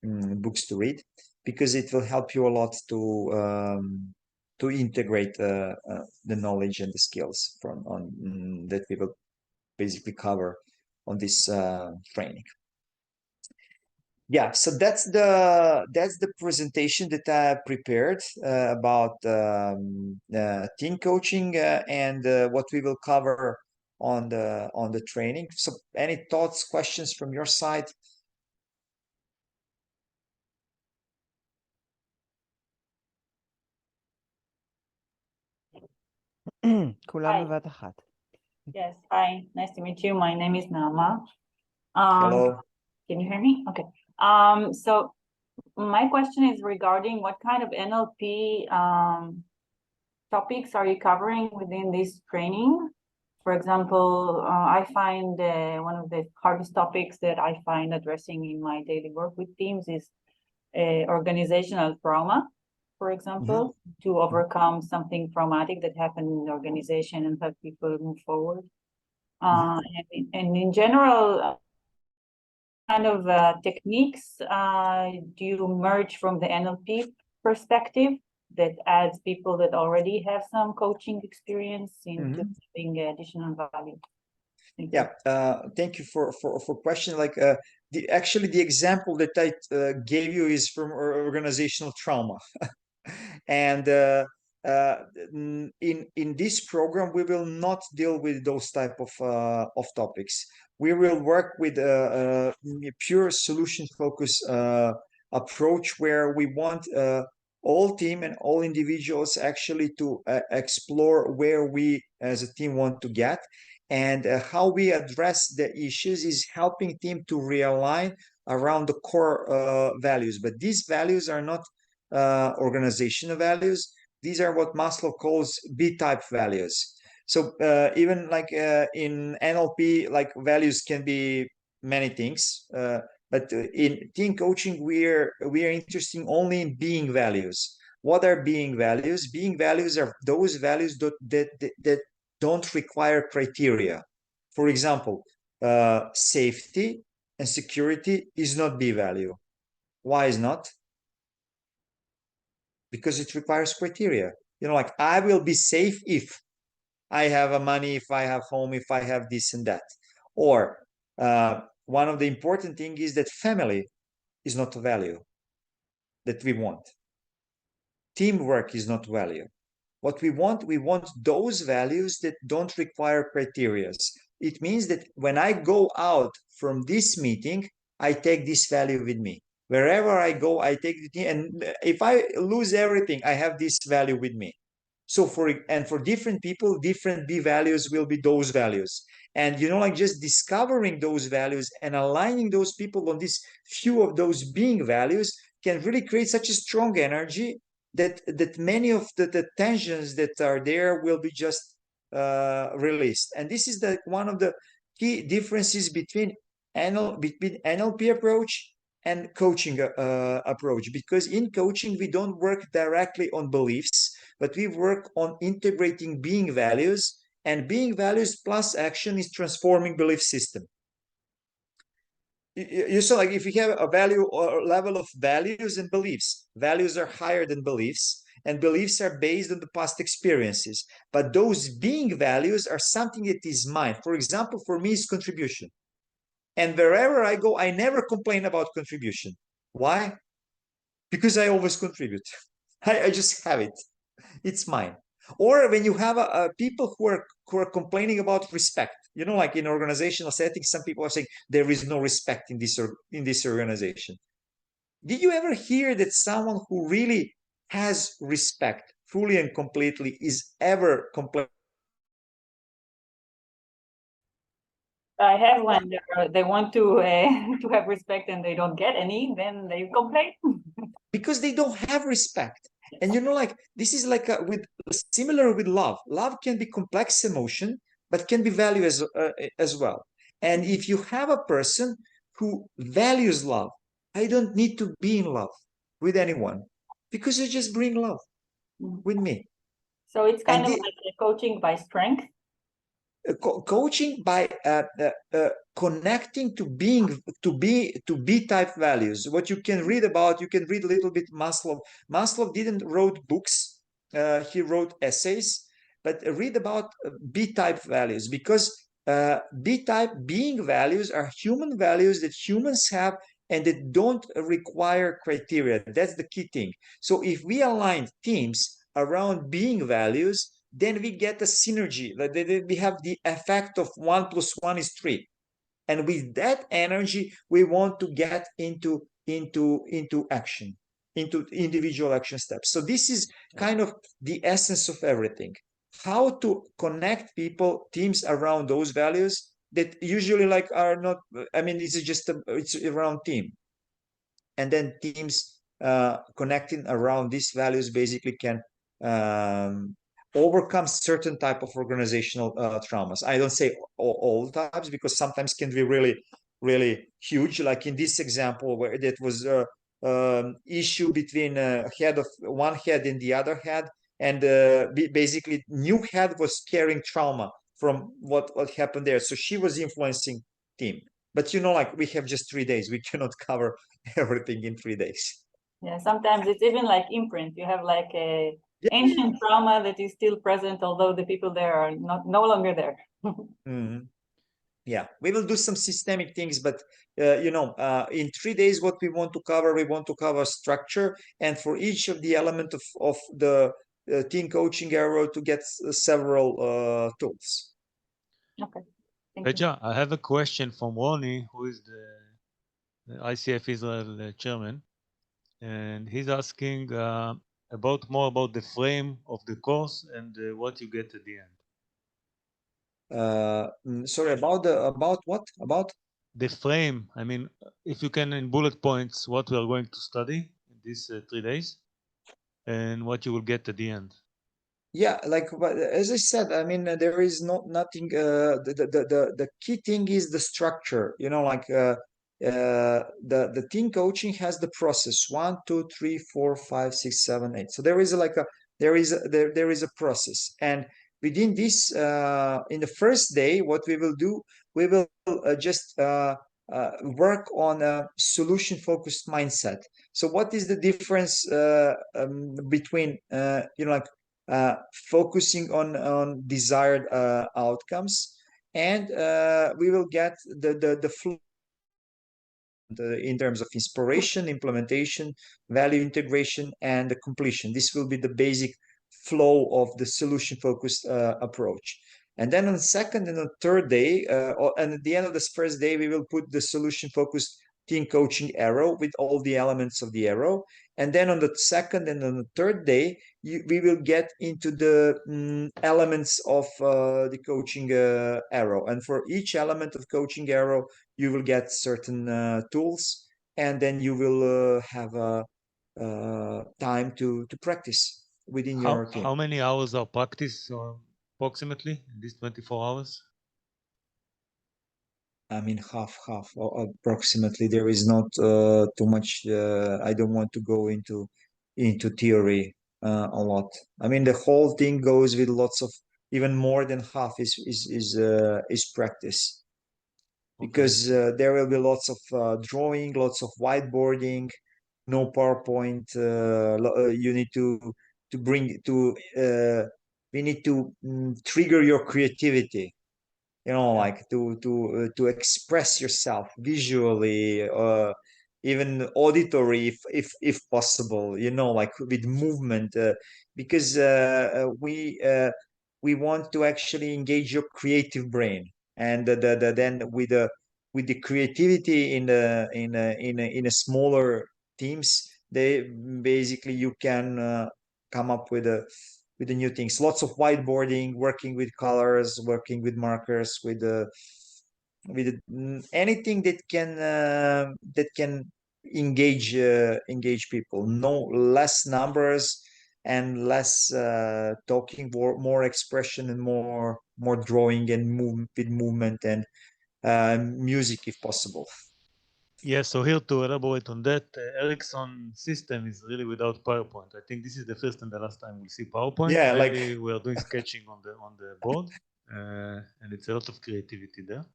Speaker 2: books to read, because it will help you a lot to integrate the knowledge and the skills that we will basically cover on this training. Yeah, so that's the presentation that I prepared about team coaching and what we will cover on the training. So any thoughts, questions from your side?
Speaker 1: כולם בבת אחת.
Speaker 3: Yes, hi, nice to meet you. My name is Naama.
Speaker 2: Hello.
Speaker 3: Can you hear me? Okay. So my question is regarding what kind of NLP topics are you covering within this training? For example, I find one of the hardest topics that I find addressing in my daily work with teams is organizational trauma, for example, to overcome something traumatic that happened in the organization and help people move forward. And in general, kind of techniques do you merge from the NLP perspective that adds people that already have some coaching experience into giving additional value?
Speaker 2: Thank you for question. Like actually the example that I gave you is from organizational trauma. And in this program we will not deal with those type of topics. We will work with a pure solution focus approach, where we want all team and all individuals actually to explore where we as a team want to get, and how we address the issues is helping team to realign around the core values. But these values are not organizational values. These are what Maslow calls B-type values. So even like in NLP, like values can be many things, but in team coaching, we are interested only in being values. What are being values? Being values are those values that don't require criteria. For example, safety and security is not B value. Why is not? Because it requires criteria. You know, like I will be safe if I have money, if I have home, if I have this and that. Or one of the important things is that family is not a value that we want. Teamwork is not value. What we want those values that don't require criteria. It means that when I go out from this meeting, I take this value with me. Wherever I go, I take it, and if I lose everything, I have this value with me. So for different people, different B values will be those values. And you know, like just discovering those values and aligning those people on this few of those being values can really create such a strong energy that many of the tensions that are there will be just released. And this is one of the key differences between NLP approach and coaching approach, because in coaching we don't work directly on beliefs, but we work on integrating being values, and being values plus action is transforming belief system. You saw, like if you have a value or level of values and beliefs, values are higher than beliefs, and beliefs are based on the past experiences, but those being values are something that is mine. For example, for me is contribution. And wherever I go, I never complain about contribution. Why? Because I always contribute. I just have it. It's mine. Or when you have people who are complaining about respect, you know, like in organizational settings, some people are saying there is no respect in this organization. Did you ever hear that someone who really has respect fully and completely is ever complaining?
Speaker 3: I have when they want to have respect and they don't get any, then they complain.
Speaker 2: Because they don't have respect. And like this is like with similar with love. Love can be complex emotion, but can be value as well. And if you have a person who values love, I don't need to be in love with anyone because you just bring love with me.
Speaker 3: So it's kind of like a coaching by strength.
Speaker 2: Coaching by connecting to B type values. What you can read about, you can read a little bit Maslow. Maslow didn't wrote books, he wrote essays, but read about B type values, because B type being values are human values that humans have and that don't require criteria. That's the key thing. So if we align teams around being values, then we get a synergy. We have the effect of 1 + 1 is 3. And with that energy, we want to get into action, into individual action steps. So this is kind of the essence of everything. How to connect people, teams around those values that usually like are not, I mean, it's just it's around team. And then teams connecting around these values basically can overcome certain type of organizational traumas. I don't say all types, because sometimes can be really, really huge. Like in this example, where that was issue between head of one head and the other head, and basically new head was carrying trauma from what happened there. So she was influencing team. But like we have just 3 days. We cannot cover everything in 3 days.
Speaker 3: Yeah, sometimes it's even like imprint. You have like a ancient trauma that is still present, although the people there are no longer there.
Speaker 2: Yeah, we will do some systemic things, but in 3 days, what we want to cover structure, and for each of the element of the team coaching arrow to get several tools.
Speaker 3: Okay.
Speaker 4: Pedgea, I have a question from Ronnie, who is the ICF Israel chairman, and he's asking more about the frame of the course and what you get at the end.
Speaker 2: Sorry, about what? About
Speaker 4: the frame. I mean, if you can in bullet points what we are going to study in these 3 days and what you will get at the end.
Speaker 2: Yeah, like as I said, I mean, there is nothing. The key thing is the structure. Like the team coaching has the process 1, 2, 3, 4, 5, 6, 7, 8. So there is there is a process, and within this, in the first day, what we will do, we will just work on a solution-focused mindset. So what is the difference between like focusing on desired outcomes, and we will get the flow in terms of inspiration, implementation, value integration, and the completion. This will be the basic flow of the solution-focused approach. And then on the second and the third day, and at the end of this first day, we will put the solution-focused team coaching arrow with all the elements of the arrow. And then on the second and on the third day, we will get into the elements of the coaching arrow. And for each element of coaching arrow, you will get certain tools, and then you will have time to practice within your team.
Speaker 4: How many hours of practice approximately in these 24 hours?
Speaker 2: I mean, half approximately. There is not too much. I don't want to go into theory a lot. I mean, the whole thing goes with lots of, even more than half is practice, because there will be lots of drawing, lots of whiteboarding, no PowerPoint. You need to bring to. We need to trigger your creativity. Like to express yourself visually, even auditory, if possible. Like with movement, because we want to actually engage your creative brain, and then with the creativity in a smaller teams, they basically you can come up with the new things. Lots of whiteboarding, working with colors, working with markers, with anything that can engage people. No less numbers, and less talking, more expression and more drawing and movement and music if possible.
Speaker 4: Yeah, so here to elaborate on that, Erickson system is really without PowerPoint. I think this is the first and the last time we'll see PowerPoint.
Speaker 2: Yeah,
Speaker 4: really, we are doing sketching on the board, and it's a lot of creativity there.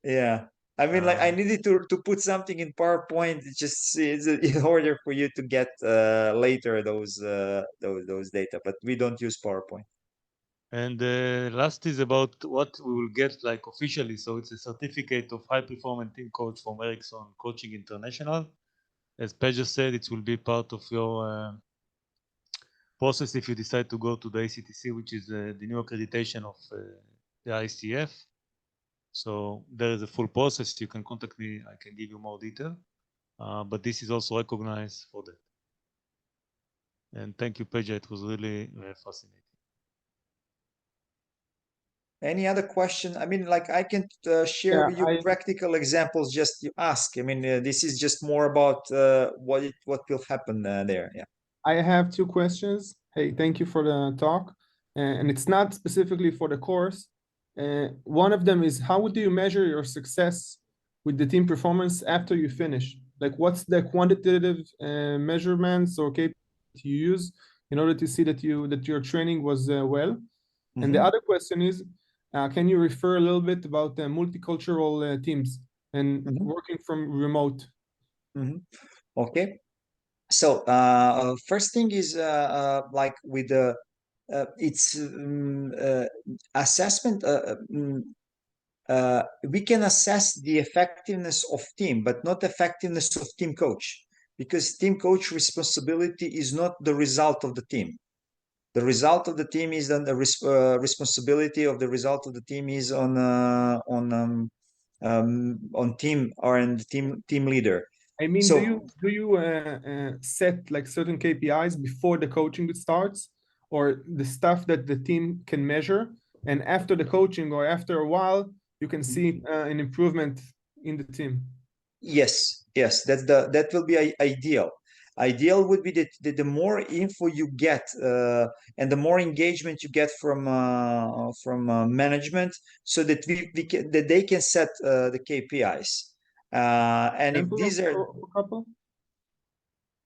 Speaker 2: Yeah, I mean, like I needed to put something in PowerPoint. It's harder for you to get later those data, but we don't use PowerPoint.
Speaker 4: And last is about what we will get like officially. So it's a certificate of high performance team coach from Erickson Coaching International. As Pedgea said, it will be part of your process if you decide to go to the ACTC, which is the new accreditation of the ICF. So there is a full process. You can contact me. I can give you more detail. But this is also recognized for that. And thank you, Pedgea. It was really fascinating.
Speaker 2: Any other question? I mean, like I can share with you practical examples. Just you ask. I mean, this is just more about what will happen there. Yeah.
Speaker 5: I have two questions. Hey, thank you for the talk. And it's not specifically for the course. One of them is, how do you measure your success with the team performance after you finish? Like, what's the quantitative measurements or KPIs you use in order to see that your training was well? Mm-hmm. And the other question is, can you refer a little bit about the multicultural teams and working from remote?
Speaker 2: Okay. So first thing is like with the it's assessment. We can assess the effectiveness of team, but not effectiveness of team coach, because team coach responsibility is not the result of the team. The result of the team is then the responsibility of the result of the team is on team or and team leader.
Speaker 5: I mean, so, do you set like certain KPIs before the coaching starts, or the stuff that the team can measure, and after the coaching or after a while you can see an improvement in the team?
Speaker 2: Yes, that will be ideal. Ideal would be that the more info you get and the more engagement you get from management, so that that they can set the KPIs. And if these are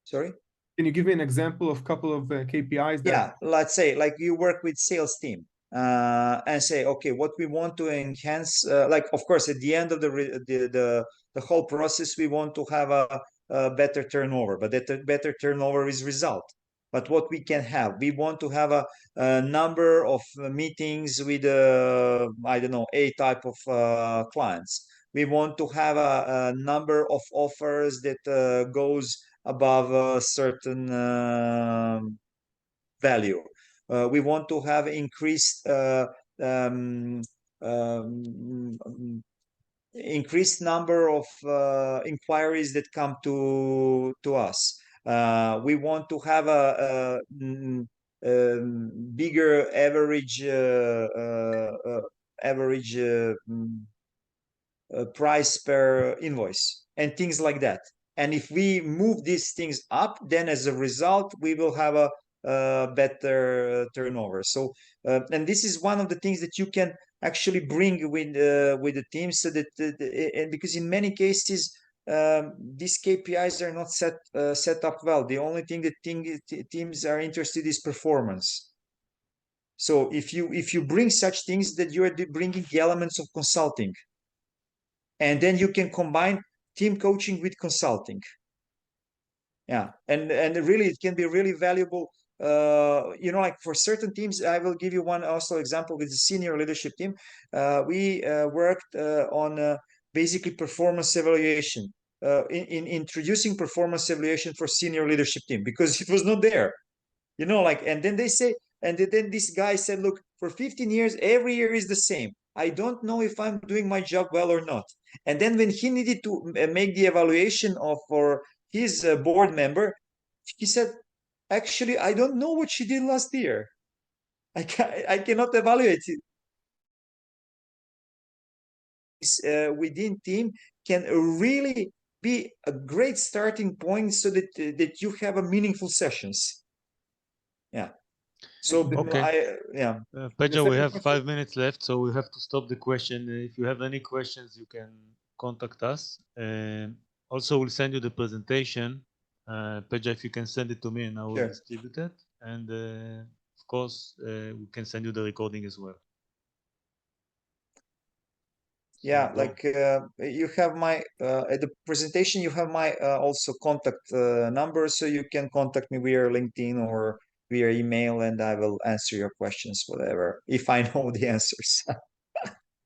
Speaker 2: sorry,
Speaker 5: can you give me an example of a couple of KPIs?
Speaker 2: Yeah, let's say like you work with sales team and say, okay, what we want to enhance, like of course at the end of the whole process we want to have a better turnover, but that better turnover is result. But what we can have, we want to have a number of meetings with I don't know, a type of clients. We want to have a number of offers that goes above a certain value. We want to have increased increased number of inquiries that come to us. We want to have a bigger average price per invoice and things like that. And if we move these things up, then as a result, we will have a better turnover. So, and this is one of the things that you can actually bring with the team, so that and because in many cases these KPIs are not set up well. The only thing that teams are interested is performance. So if you bring such things, that you are bringing the elements of consulting, and then you can combine team coaching with consulting. Yeah, and really it can be really valuable. You know, like for certain teams, I will give you one also example with the senior leadership team. We worked on basically performance evaluation, in introducing performance evaluation for senior leadership team, because it was not there. You know, like, and then they say, and then this guy said, look, for 15 years, every year is the same. I don't know if I'm doing my job well or not. And then when he needed to make the evaluation for his board member, he said, actually, I don't know what she did last year. I cannot evaluate it. Within team can really be a great starting point, so that you have a meaningful sessions. Yeah. So
Speaker 4: Okay. Pedja,
Speaker 5: The
Speaker 4: we have
Speaker 5: second
Speaker 4: 5 minutes left, so we have to stop the question. If you have any questions, you can contact us. Also, we'll send you the presentation. Pedja, if you can send it to me, and I will distribute it. And of course, we can send you the recording as well.
Speaker 2: Yeah, like you have my at the presentation, you have my also contact number, so you can contact me via LinkedIn or via email, and I will answer your questions, whatever, if I know the answers.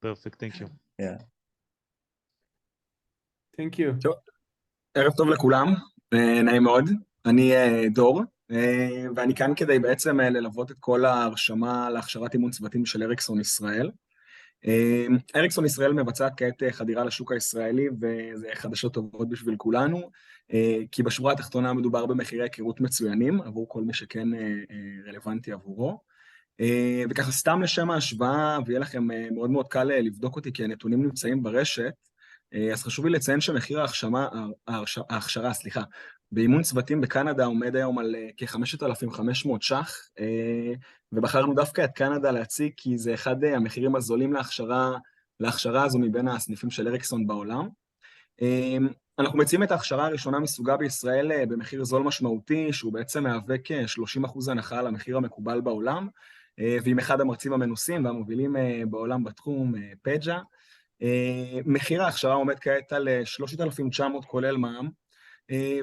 Speaker 4: Perfect, thank you.
Speaker 2: Yeah.
Speaker 5: Thank you.
Speaker 6: טוב, ערב טוב לכולם, נעים מאוד, אני דור, ואני כאן כדי בעצם ללוות את כל ההרשמה להכשרת אימון צוותים של אריקסון ישראל. אריקסון ישראל מבצעת כעת חדירה לשוק הישראלי, וזה חדשות טובות בשביל כולנו, כי בשורה התחתונה מדובר במחירי היכרות מצוינים, עבור כל מי שכן רלוונטי עבורו. וככה סתם לשם ההשוואה, ויהיה לכם מאוד מאוד קל לבדוק אותי, כי הנתונים נמצאים ברשת, אז חשוב לי לציין שמחיר ההכשרה, באימון צוותים בקנדה עומד היום על כ-5,500 ש"ח, ובחרנו דווקא את קנדה להציג, כי זה אחד המחירים הזולים להכשרה הזו מבין הסניפים של אריקסון בעולם. אנחנו מציעים את ההכשרה הראשונה מסוגה בישראל במחיר זול משמעותי, שהוא בעצם מהווה כ-30% הנחה על המחיר המקובל בעולם, ועם אחד המרצים המנוסים והמובילים בעולם בתחום, פדג'ה. מחיר ההכשרה עומד כעת על 3,900 כולל מע"מ,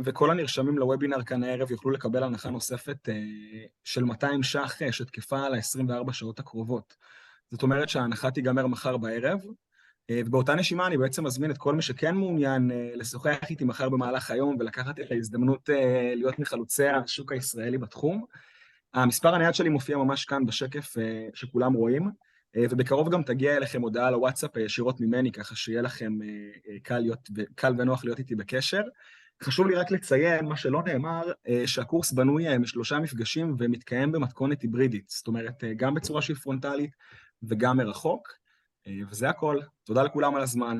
Speaker 6: וכל הנרשמים לוובינר כאן הערב יוכלו לקבל הנחה נוספת של 200 ש"ח שתקפה ל-24 שעות הקרובות. זאת אומרת שההנחה תיגמר מחר בערב, ובאותה נשימה אני בעצם מזמין את כל מי שכן מעוניין לשוחח איתי מחר במהלך היום ולקחת את ההזדמנות להיות מחלוצי השוק הישראלי בתחום. המספר הנייד שלי מופיע ממש כאן בשקף שכולם רואים, ובקרוב גם תגיע אליכם הודעה לוואטסאפ ישירות ממני, ככה שיהיה לכם קל ונוח להיות איתי בקשר. חשוב לי רק לציין, מה שלא נאמר, שהקורס בנוי מ3 מפגשים ומתקיים במתכונת היברידית, זאת אומרת, גם בצורה שהיא פרונטלית וגם מרחוק, וזה הכל. תודה לכולם על הזמן,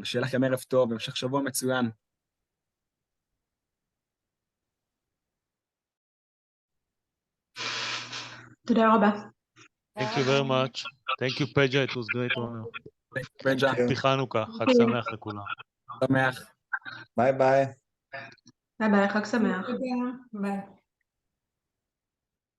Speaker 6: ושיהיה לכם ערב טוב, והמשך שבוע מצוין.
Speaker 7: תודה רבה.
Speaker 4: Thank you very much. Thank you, Pedja, it was great honor.
Speaker 6: פדג'ה.
Speaker 4: Happy חנוכה, חג שמח לכולם.
Speaker 6: שמח.
Speaker 2: ביי ביי.
Speaker 7: ביי ביי, חג שמח.
Speaker 8: ביי.